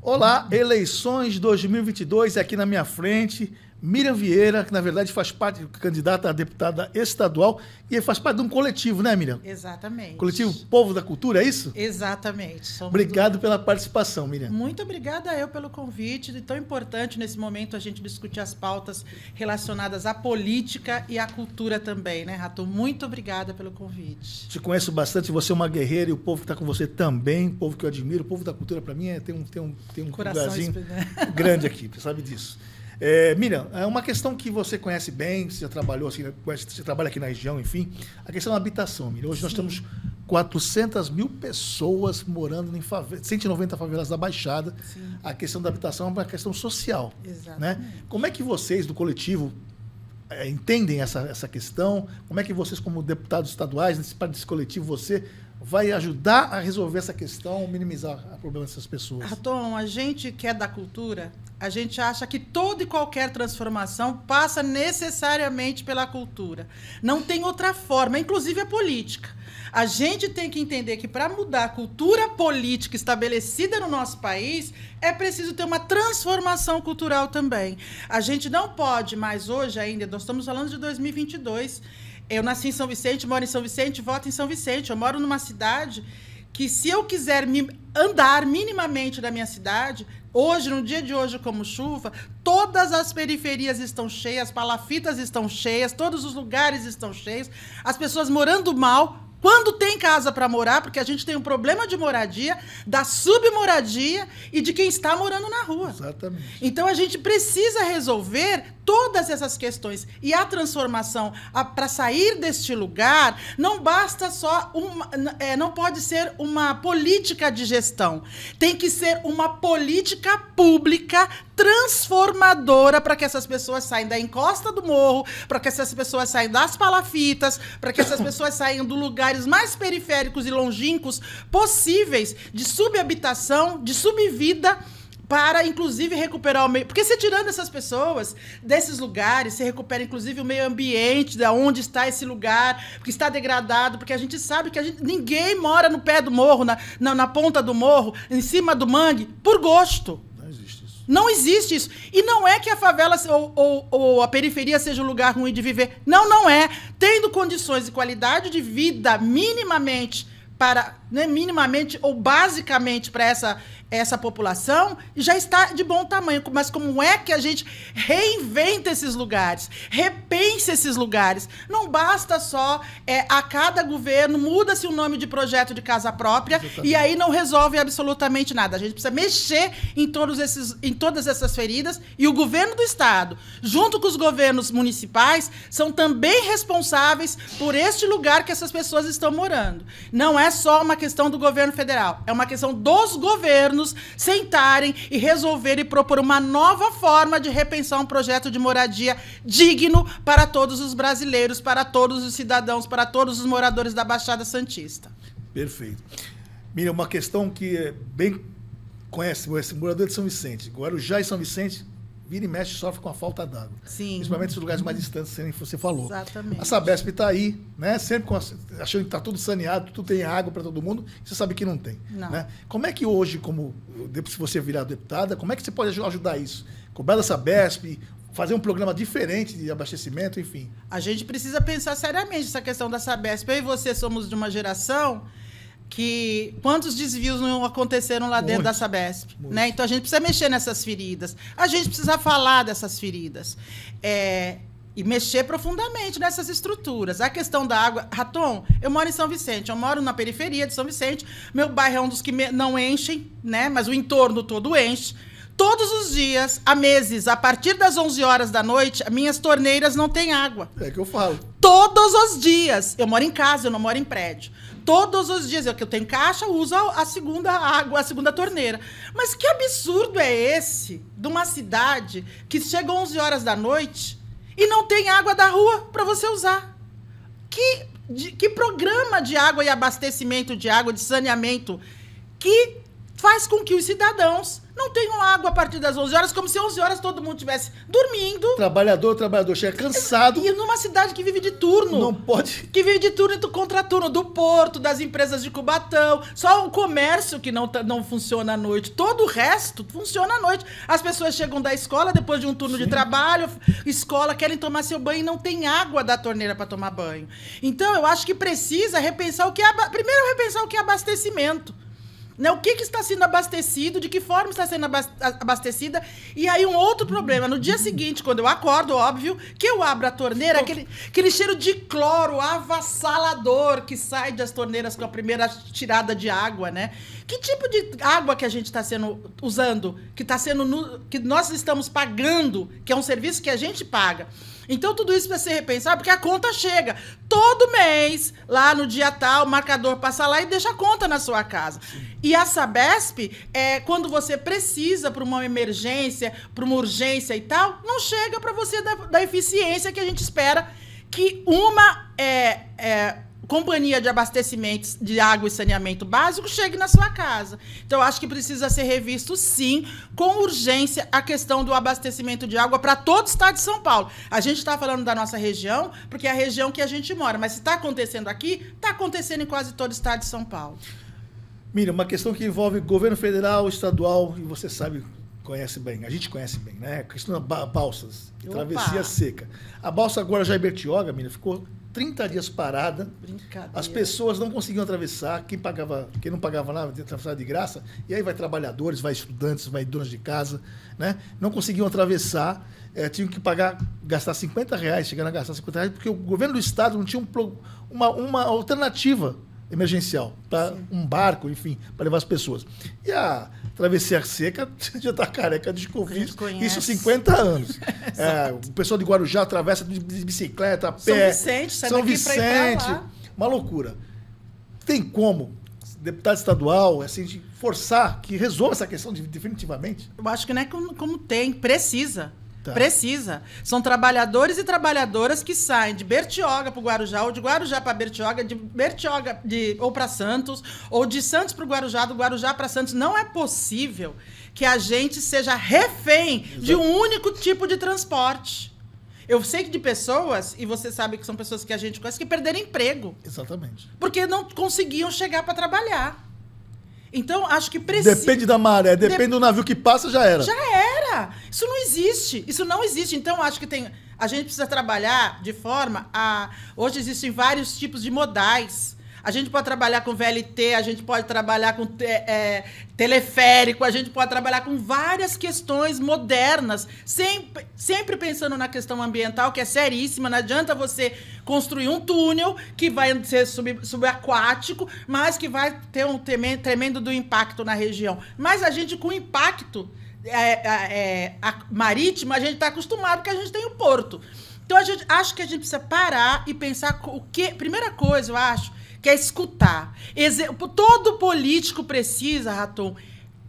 Olá, eleições 2022 aqui na minha frente. Miriam Vieira, que na verdade faz parte, candidata a deputada estadual, e faz parte de um coletivo, né, Miriam? Exatamente. Coletivo Povo da Cultura, é isso? Exatamente. Obrigado pela participação, Miriam. Muito obrigada eu pelo convite. É tão importante nesse momento a gente discutir as pautas relacionadas à política e à cultura também, né, Rato? Muito obrigada pelo convite. Te conheço bastante, você é uma guerreira e o povo que está com você também, o povo que eu admiro. O povo da cultura, para mim, tem um lugarzinho grande aqui, você sabe disso. Miriam, é uma questão que você conhece bem, você já trabalhou assim, você trabalha aqui na região, enfim, a questão da habitação, Miriam. Hoje nós temos 400 mil pessoas morando em 190 favelas da Baixada. Sim. A questão da habitação é uma questão social. Exatamente. Né? Como é que vocês, do coletivo, entendem essa questão? Como é que vocês, como deputados estaduais, desse coletivo, você vai ajudar a resolver essa questão, minimizar o problema dessas pessoas? Raton, a gente que é da cultura, a gente acha que toda e qualquer transformação passa necessariamente pela cultura. Não tem outra forma, inclusive a política. A gente tem que entender que para mudar a cultura política estabelecida no nosso país, é preciso ter uma transformação cultural também. A gente não pode mais hoje ainda, nós estamos falando de 2022, eu nasci em São Vicente, moro em São Vicente, voto em São Vicente. Eu moro numa cidade que, se eu quiser andar minimamente da minha cidade, hoje, no dia de hoje, como chuva, todas as periferias estão cheias, palafitas estão cheias, todos os lugares estão cheios, as pessoas morando mal, quando tem casa para morar, porque a gente tem um problema de moradia, da submoradia e de quem está morando na rua. Exatamente. Então, a gente precisa resolver todas essas questões. E a transformação, para sair deste lugar, não basta só não pode ser uma política de gestão. Tem que ser uma política pública transformadora para que essas pessoas saiam da encosta do morro, para que essas pessoas saiam das palafitas, para que essas pessoas saiam dos lugares mais periféricos e longínquos possíveis de subhabitação, de subvida, para, inclusive, recuperar o meio... Porque se tirando essas pessoas desses lugares, você recupera, inclusive, o meio ambiente, de onde está esse lugar, que está degradado, porque a gente sabe que ninguém mora no pé do morro, na ponta do morro, em cima do mangue, por gosto. Não existe isso. Não existe isso. E não é que a favela ou a periferia seja um lugar ruim de viver. Não, não é. Tendo condições e qualidade de vida minimamente minimamente ou basicamente para essa população, já está de bom tamanho. Mas como é que a gente reinventa esses lugares, repensa esses lugares? Não basta só a cada governo muda-se o nome de projeto de casa própria. Exatamente. E aí não resolve absolutamente nada. A gente precisa mexer em todas essas feridas, e o governo do estado, junto com os governos municipais, são também responsáveis por este lugar que essas pessoas estão morando. Não é só uma questão do governo federal, é uma questão dos governos sentarem e resolver e propor uma nova forma de repensar um projeto de moradia digno para todos os brasileiros, para todos os cidadãos, para todos os moradores da Baixada Santista. Perfeito. Mira, uma questão que bem conhece, esse morador de São Vicente, Guarujá e São Vicente, vira e mexe, sofre com a falta d'água. Sim. Principalmente nos lugares mais distantes, que você falou. Exatamente. A Sabesp está aí, né? Sempre achando que está tudo saneado, tudo tem água para todo mundo, e você sabe que não tem. Não. Né? Como é que hoje, se você virar deputada, como é que você pode ajudar isso? Cobrar da Sabesp, fazer um programa diferente de abastecimento, enfim. A gente precisa pensar seriamente essa questão da Sabesp. Eu e você somos de uma geração que quantos desvios não aconteceram lá dentro da Sabesp, né? Então a gente precisa mexer nessas feridas, a gente precisa falar dessas feridas e mexer profundamente nessas estruturas. A questão da água, Raton, eu moro em São Vicente, eu moro na periferia de São Vicente, meu bairro é um dos que não enchem, né? Mas o entorno todo enche. Todos os dias, há meses, a partir das 11 horas da noite, minhas torneiras não têm água. É que eu falo. Todos os dias. Eu moro em casa, eu não moro em prédio. Todos os dias eu tenho caixa, uso a segunda água, a segunda torneira. Mas que absurdo é esse de uma cidade que chega 11 horas da noite e não tem água da rua para você usar? Que programa de água e abastecimento de água, de saneamento, que faz com que os cidadãos não tenham água a partir das 11 horas, como se 11 horas todo mundo estivesse dormindo. Trabalhador chega cansado. E numa cidade que vive de turno. Não pode. Que vive de turno e do contraturno, do porto, das empresas de Cubatão. Só o comércio que não funciona à noite. Todo o resto funciona à noite. As pessoas chegam da escola depois de um turno de trabalho, escola, querem tomar seu banho e não tem água da torneira para tomar banho. Então, eu acho que precisa repensar o que é... Primeiro, repensar o que é abastecimento. Né? O que está sendo abastecido, de que forma está sendo abastecida. E aí um outro problema, no dia seguinte, quando eu acordo, óbvio, que eu abro a torneira, aquele cheiro de cloro avassalador que sai das torneiras com a primeira tirada de água, né? Que tipo de água que a gente está usando, que nós estamos pagando, que é um serviço que a gente paga. Então, tudo isso precisa ser repensado, porque a conta chega. Todo mês, lá no dia tal, o marcador passa lá e deixa a conta na sua casa. E a Sabesp, quando você precisa para uma emergência, para uma urgência e tal, não chega para você da eficiência que a gente espera que uma companhia de abastecimentos de água e saneamento básico chegue na sua casa. Então, eu acho que precisa ser revisto, sim, com urgência, a questão do abastecimento de água para todo o estado de São Paulo. A gente está falando da nossa região, porque é a região que a gente mora, mas se está acontecendo aqui, está acontecendo em quase todo o estado de São Paulo. Miriam, uma questão que envolve governo federal, estadual, e você sabe, conhece bem, a gente conhece bem, né? A questão das balsas, travessia seca. A balsa Guarujá e Bertioga, Miriam, ficou 30 dias parada. As pessoas não conseguiam atravessar. Quem não pagava nada, atravessar de graça. E aí vai trabalhadores, vai estudantes, vai donas de casa, né? Não conseguiam atravessar. Tinham que gastar R$50, chegando a gastar R$50, porque o governo do estado não tinha uma alternativa emergencial para um barco, enfim, para levar as pessoas. E a travessia seca já está careca de Covid. Isso 50 anos. O pessoal de Guarujá atravessa de bicicleta, a pé. São Vicente. Uma loucura. Tem como, deputado estadual, assim, forçar que resolva essa questão definitivamente? Eu acho que não é como tem, precisa. Tá. Precisa. São trabalhadores e trabalhadoras que saem de Bertioga para o Guarujá, ou de Guarujá para Bertioga, de Bertioga ou para Santos, ou de Santos para o Guarujá, do Guarujá para Santos. Não é possível que a gente seja refém de um único tipo de transporte. Eu sei que de pessoas, e você sabe que são pessoas que a gente conhece, que perderam emprego. Exatamente. Porque não conseguiam chegar para trabalhar. Então, acho que precisa... Depende da maré, depende do navio que passa, já era. Já era. Isso não existe. Isso não existe. Então, acho que a gente precisa trabalhar de forma a... Hoje existem vários tipos de modais. A gente pode trabalhar com VLT, a gente pode trabalhar com teleférico, a gente pode trabalhar com várias questões modernas, sempre pensando na questão ambiental, que é seríssima. Não adianta você construir um túnel que vai ser subaquático, mas que vai ter um tremendo do impacto na região. Mas a gente, com impacto marítimo, a gente está acostumado, porque a gente tem o porto. Então, acho que a gente precisa parar e pensar o que... Primeira coisa, eu acho, que é escutar. Todo político precisa, Raton,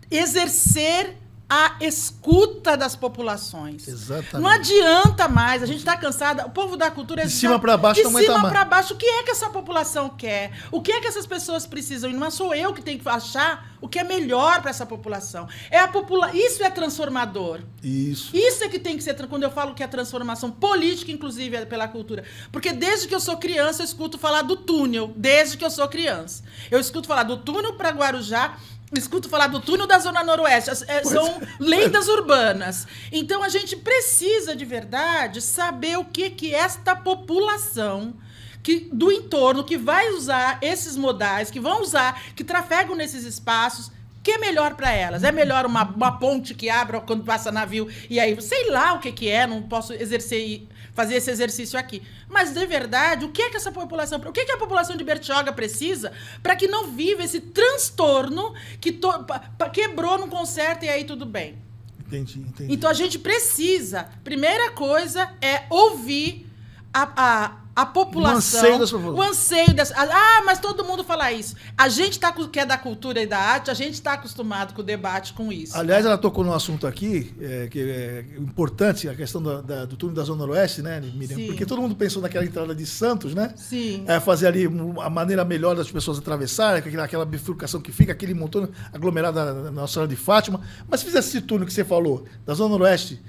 exercer a escuta das populações. Exatamente. Não adianta mais, a gente está cansada, o povo da cultura... De cima para baixo não aguenta mais. De cima para baixo, o que é que essa população quer? O que é que essas pessoas precisam? E não sou eu que tenho que achar o que é melhor para essa população. Isso é transformador. Isso é que tem que ser, quando eu falo que é transformação política, inclusive, pela cultura. Porque desde que eu sou criança, eu escuto falar do túnel. Desde que eu sou criança. Eu escuto falar do túnel para Guarujá, escuto falar do túnel da Zona Noroeste. São lendas urbanas. Então, a gente precisa, de verdade, saber o que esta população do entorno, que vai usar esses modais, que trafegam nesses espaços, que é melhor para elas. É melhor uma ponte que abra quando passa navio, e aí, sei lá o que é, não posso fazer esse exercício aqui. Mas, de verdade, o que essa população... O que a população de Bertioga precisa para que não viva esse transtorno que quebrou no concerto e aí tudo bem? Entendi. Então, a gente precisa... Primeira coisa é ouvir a população, o anseio dessa... mas todo mundo fala isso. A gente que é da cultura e da arte, a gente está acostumado com o debate com isso. Aliás, ela tocou num assunto aqui, que é importante, a questão do túnel da Zona Oeste, né, Miriam? Sim. Porque todo mundo pensou naquela entrada de Santos, né? Sim. Fazer ali a maneira melhor das pessoas atravessarem, aquela bifurcação que fica, aquele montão aglomerado na Nossa Senhora de Fátima. Mas se fizesse esse túnel que você falou, da Zona Oeste,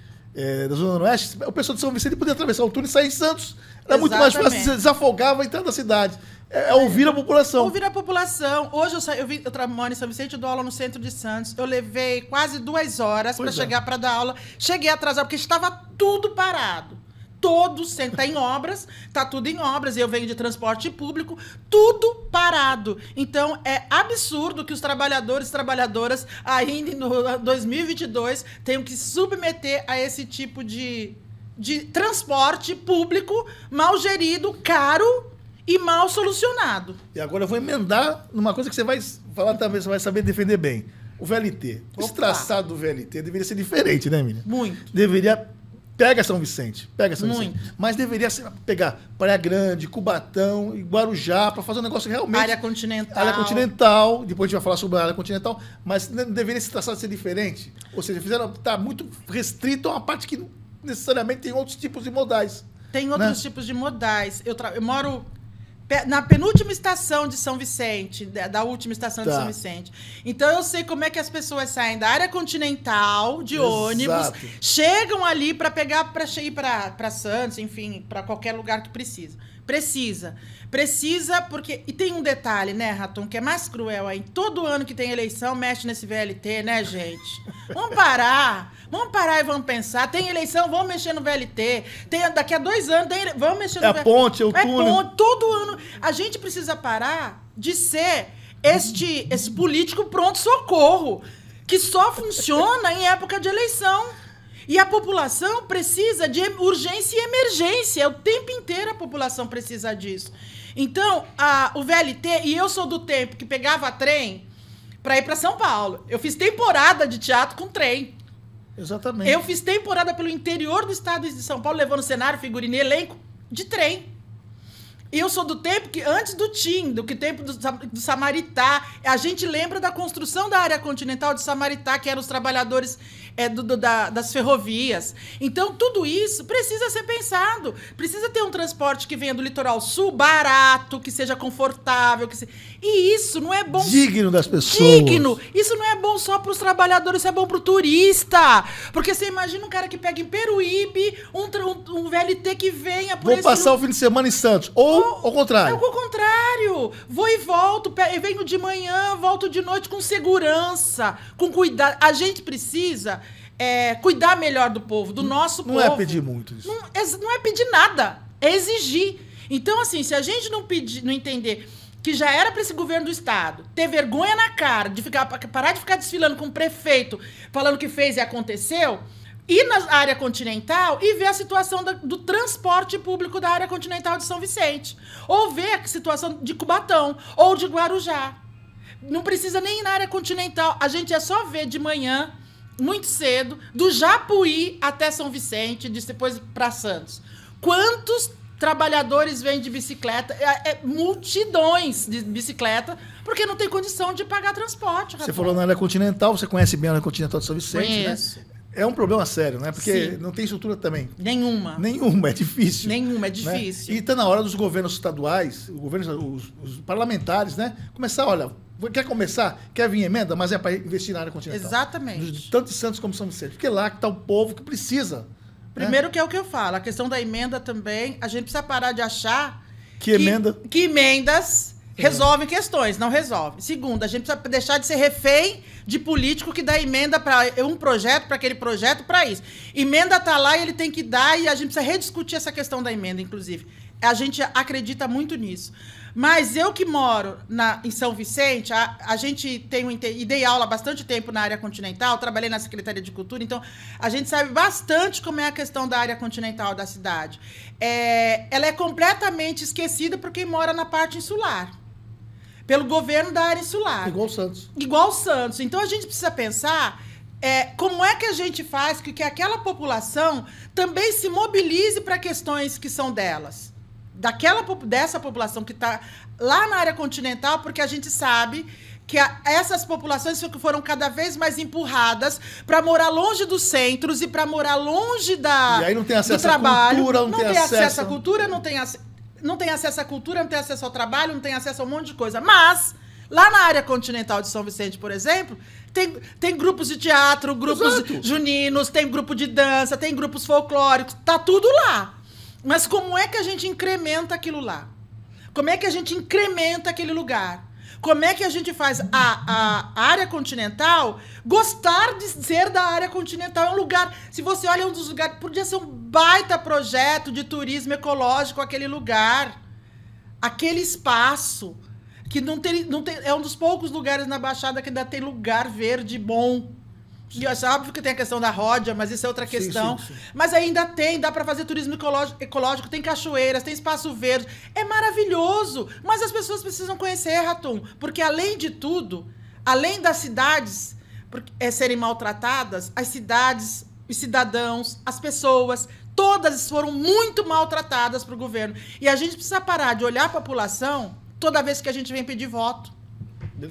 o pessoal de São Vicente podia atravessar o túnel e sair em Santos. Era muito mais fácil, você desafogava entrando na cidade. Ouvir a população. Ouvir a população. Hoje eu moro em São Vicente, eu dou aula no centro de Santos. Eu levei quase 2 horas para chegar para dar aula. Cheguei atrasado, porque estava tudo parado. Todo centro está em obras, está tudo em obras. Eu venho de transporte público, tudo parado. Então, é absurdo que os trabalhadores e trabalhadoras, ainda em 2022, tenham que se submeter a esse tipo de transporte público mal gerido, caro e mal solucionado. E agora eu vou emendar numa coisa que você vai falar também, você vai saber defender bem. O VLT. Esse traçado do VLT deveria ser diferente, né, Miriam? Muito. Deveria... Pega São Vicente. Mas deveria pegar Praia Grande, Cubatão e Guarujá para fazer um negócio realmente... Área continental. Depois a gente vai falar sobre a área continental. Mas deveria esse traçado ser diferente. Ou seja, tá muito restrito a uma parte que necessariamente tem outros tipos de modais. Tem outros tipos de modais. Eu moro na penúltima estação de São Vicente, da última estação de São Vicente. Então, eu sei como é que as pessoas saem da área continental, de ônibus, chegam ali para ir para Santos, enfim, para qualquer lugar que precisa. Precisa porque... E tem um detalhe, né, Raton, que é mais cruel aí. Todo ano que tem eleição, mexe nesse VLT, né, gente? Vamos parar e vamos pensar. Tem eleição, vamos mexer no VLT. Daqui a 2 anos, vamos mexer no VLT. Ponte, é o túnel. Ponte, todo ano. A gente precisa parar de ser esse político pronto-socorro, que só funciona em época de eleição. E a população precisa de urgência e emergência. O tempo inteiro a população precisa disso. Então, o VLT... E eu sou do tempo que pegava trem para ir para São Paulo. Eu fiz temporada de teatro com trem. Exatamente. Eu fiz temporada pelo interior do estado de São Paulo, levando cenário, figurino e elenco de trem. E eu sou do tempo que, antes do TIM, do tempo do Samaritá, a gente lembra da construção da área continental de Samaritá, que eram os trabalhadores das ferrovias. Então, tudo isso precisa ser pensado. Precisa ter um transporte que venha do litoral sul, barato, que seja confortável. E isso não é bom... Digno das pessoas. Digno. Isso não é bom só para os trabalhadores, isso é bom para o turista. Porque você imagina um cara que pega em Peruíbe, um VLT que venha por Vou passar o fim de semana em Santos. Ou ao contrário. Ao contrário. Vou e volto, venho de manhã, volto de noite com segurança, com cuidado. A gente precisa cuidar melhor do povo, do nosso povo. Não é pedir muito isso. Não é pedir nada, é exigir. Então, assim, se a gente não entender que já era para esse governo do estado ter vergonha na cara, parar de ficar desfilando com o prefeito, falando que fez e aconteceu... Ir na área continental e ver a situação do transporte público da área continental de São Vicente. Ou ver a situação de Cubatão ou de Guarujá. Não precisa nem ir na área continental. A gente é só ver de manhã, muito cedo, do Japuí até São Vicente, depois para Santos. Quantos trabalhadores vêm de bicicleta? Multidões de bicicleta, porque não tem condição de pagar transporte. Você falou na área continental, você conhece bem a área continental de São Vicente, Conheço. Né? É um problema sério, né? Porque Sim. não tem estrutura também. Nenhuma, é difícil. Nenhuma, é difícil. Né? E está na hora dos governos estaduais, os parlamentares, né? Começar, olha, quer vir emenda, mas é para investir na área continental. Exatamente. Tanto em Santos como São Vicente. Porque lá que está o povo que precisa. Primeiro, que é o que eu falo, a questão da emenda também, a gente precisa parar de achar que emendas resolvem questões, não resolve. Segundo, a gente precisa deixar de ser refém de político que dá emenda para um projeto, para aquele projeto, para isso. Emenda está lá e ele tem que dar, e a gente precisa rediscutir essa questão da emenda, inclusive. A gente acredita muito nisso. Mas eu que moro em São Vicente, a gente dei aula há bastante tempo na área continental, trabalhei na Secretaria de Cultura, então a gente sabe bastante como é a questão da área continental da cidade. Ela é completamente esquecida por quem mora na parte insular. Pelo governo da área insular. Igual o Santos. Então, a gente precisa pensar como é que a gente faz que aquela população também se mobilize para questões que são delas. dessa população que está lá na área continental, porque a gente sabe que essas populações foram cada vez mais empurradas para morar longe dos centros e para morar longe e aí não tem acesso do trabalho. À cultura, não tem acesso à cultura, não tem acesso à cultura, não tem acesso ao trabalho, não tem acesso a um monte de coisa. Mas, lá na área continental de São Vicente, por exemplo, tem grupos de teatro, grupos juninos, tem grupo de dança, tem grupos folclóricos, tá tudo lá. Mas como é que a gente incrementa aquilo lá? Como é que a gente incrementa aquele lugar? Como é que a gente faz a área continental gostar de ser da área continental? É um lugar, se você olha, é um dos lugares, podia ser um baita projeto de turismo ecológico, aquele lugar, aquele espaço, que não tem, é um dos poucos lugares na Baixada que ainda tem lugar verde bom. E é óbvio que tem a questão da ródia, mas isso é outra questão. Sim. Mas ainda dá para fazer turismo ecológico, tem cachoeiras, tem espaço verde. É maravilhoso, mas as pessoas precisam conhecer, Ratum, porque além de tudo, além das cidades serem maltratadas, as cidades, os cidadãos, as pessoas, todas foram muito maltratadas para o governo. E a gente precisa parar de olhar a população toda vez que a gente vem pedir voto.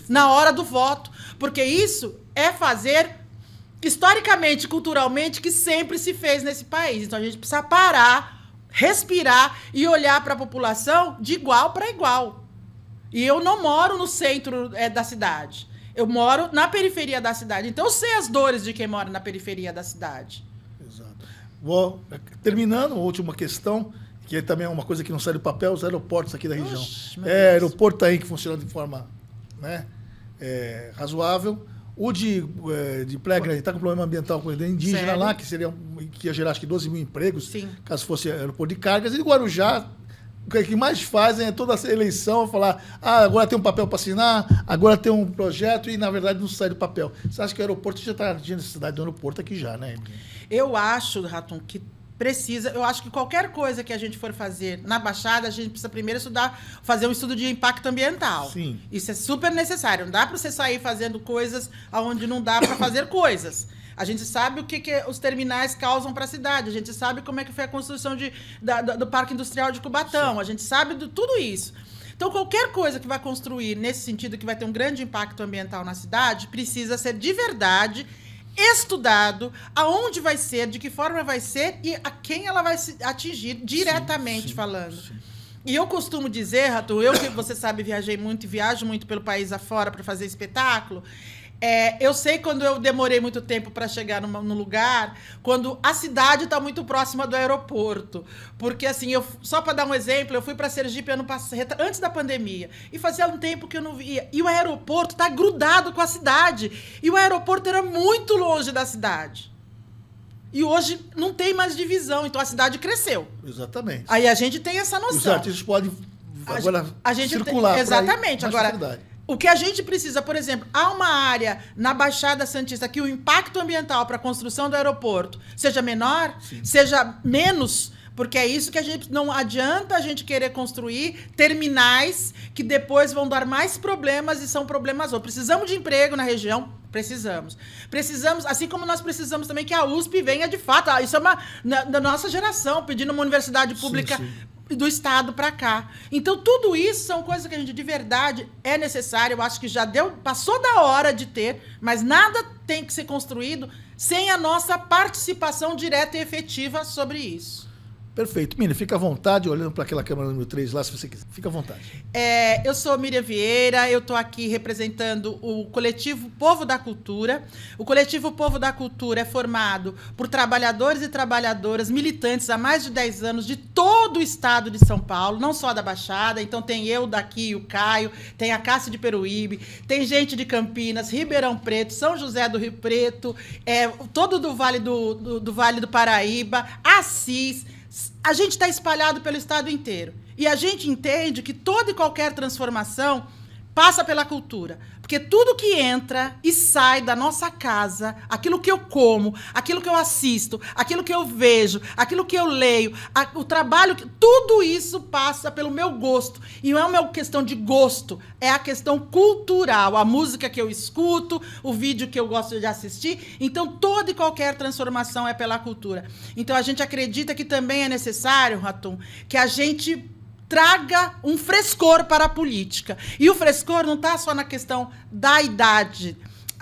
Na hora do voto. Porque isso é fazer historicamente, culturalmente, que sempre se fez nesse país. Então, a gente precisa parar, respirar e olhar para a população de igual para igual. E eu não moro no centro da cidade. Eu moro na periferia da cidade. Então, eu sei as dores de quem mora na periferia da cidade. Exato. Terminando, a última questão, que também é uma coisa que não sai do papel, os aeroportos aqui da região. Aeroporto aí que funciona de forma, né, razoável. O de Praia Grande está com problema ambiental com o indígena. Sério? Lá, que ia gerar acho que 12 mil empregos, sim, caso fosse aeroporto de cargas. E o Guarujá, o que mais fazem é toda essa eleição, falar, agora tem um papel para assinar, agora tem um projeto e, na verdade, não sai do papel. Você acha que o aeroporto já está atingindo a necessidade do aeroporto aqui já, né? Eu acho, Ratum, que precisa. Eu acho que qualquer coisa que a gente for fazer na Baixada, a gente precisa primeiro fazer um estudo de impacto ambiental. Sim. Isso é super necessário. Não dá para você sair fazendo coisas onde não dá para fazer coisas. A gente sabe o que os terminais causam para a cidade. A gente sabe como é que foi a construção do Parque Industrial de Cubatão. Sim. A gente sabe de tudo isso. Então, qualquer coisa que vai construir nesse sentido, que vai ter um grande impacto ambiental na cidade, precisa ser de verdade estudado, aonde vai ser, de que forma vai ser e a quem ela vai atingir diretamente falando. Sim. E eu costumo dizer, Rato, eu que você sabe, viajei muito e viajo muito pelo país afora para fazer espetáculo, eu sei quando eu demorei muito tempo para chegar no lugar, quando a cidade está muito próxima do aeroporto. Porque, assim, só para dar um exemplo, eu fui para Sergipe ano passado, antes da pandemia, e fazia um tempo que eu não via. E o aeroporto está grudado com a cidade. E o aeroporto era muito longe da cidade. E hoje não tem mais divisão, então a cidade cresceu. Exatamente. Aí a gente tem essa noção. Os artistas podem agora circular. Exatamente. Agora, o que a gente precisa, por exemplo, há uma área na Baixada Santista que o impacto ambiental para a construção do aeroporto seja menor, sim, seja menos, porque é isso que a gente não adianta a gente querer construir terminais que depois vão dar mais problemas e são problemas outros. Precisamos de emprego na região. Precisamos, assim como nós precisamos também que a USP venha de fato. Isso é da nossa geração, pedindo uma universidade pública, sim, sim, do Estado para cá. Então, tudo isso são coisas que a gente, de verdade, é necessário. Eu acho que já passou da hora de ter, mas nada tem que ser construído sem a nossa participação direta e efetiva sobre isso. Perfeito. Miriam, fica à vontade, olhando para aquela câmera número 3 lá, se você quiser. Fica à vontade. Eu sou Miriam Vieira, eu estou aqui representando o Coletivo Povo da Cultura. O Coletivo Povo da Cultura é formado por trabalhadores e trabalhadoras militantes há mais de 10 anos de todo o estado de São Paulo, não só da Baixada. Então tem eu daqui, o Caio, tem a Cássia de Peruíbe, tem gente de Campinas, Ribeirão Preto, São José do Rio Preto, todo do Vale do Vale do Paraíba, Assis. A gente está espalhado pelo estado inteiro. E a gente entende que toda e qualquer transformação passa pela cultura. Porque tudo que entra e sai da nossa casa, aquilo que eu como, aquilo que eu assisto, aquilo que eu vejo, aquilo que eu leio, o trabalho, tudo isso passa pelo meu gosto. E não é uma questão de gosto, é a questão cultural. A música que eu escuto, o vídeo que eu gosto de assistir. Então, toda e qualquer transformação é pela cultura. Então, a gente acredita que também é necessário, Ratum, que a gente traga um frescor para a política. E o frescor não está só na questão da idade.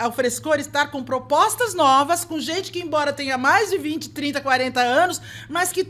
O frescor está com propostas novas, com gente que, embora tenha mais de 20, 30, 40 anos, mas que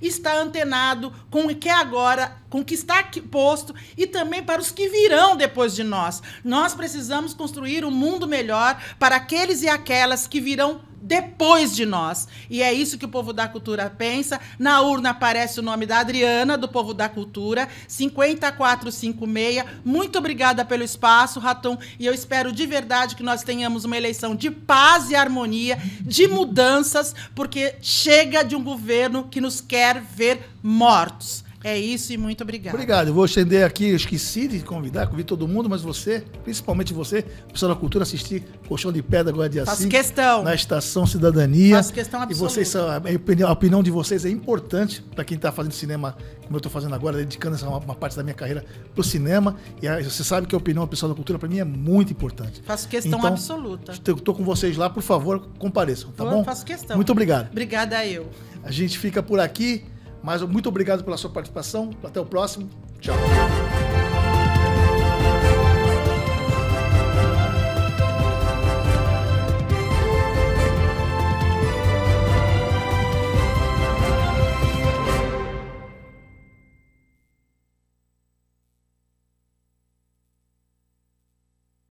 está antenado com o que é agora, com o que está aqui posto, e também para os que virão depois de nós. Nós precisamos construir um mundo melhor para aqueles e aquelas que virão depois de nós. E é isso que o Povo da Cultura pensa. Na urna aparece o nome da Adriana, do Povo da Cultura, 5456. Muito obrigada pelo espaço, Raton, e eu espero de verdade que nós tenhamos uma eleição de paz e harmonia, de mudanças, porque chega de um governo que nos quer ver mortos. É isso e muito obrigado. Obrigado. Eu vou estender aqui, eu esqueci de convidar todo mundo, mas você, principalmente você, pessoal da cultura, assistir Colchão de Pedra agora dia 5. Faço questão. Na Estação Cidadania. Faço questão absoluta. E vocês, a opinião de vocês é importante para quem está fazendo cinema, como eu estou fazendo agora, dedicando uma parte da minha carreira para o cinema. E você sabe que a opinião do pessoal da cultura, para mim, é muito importante. Faço questão então, absoluta. Estou com vocês lá, por favor, compareçam, tá bom? Faço questão. Muito obrigado. Obrigada a eu. A gente fica por aqui. Mas muito obrigado pela sua participação. Até o próximo. Tchau.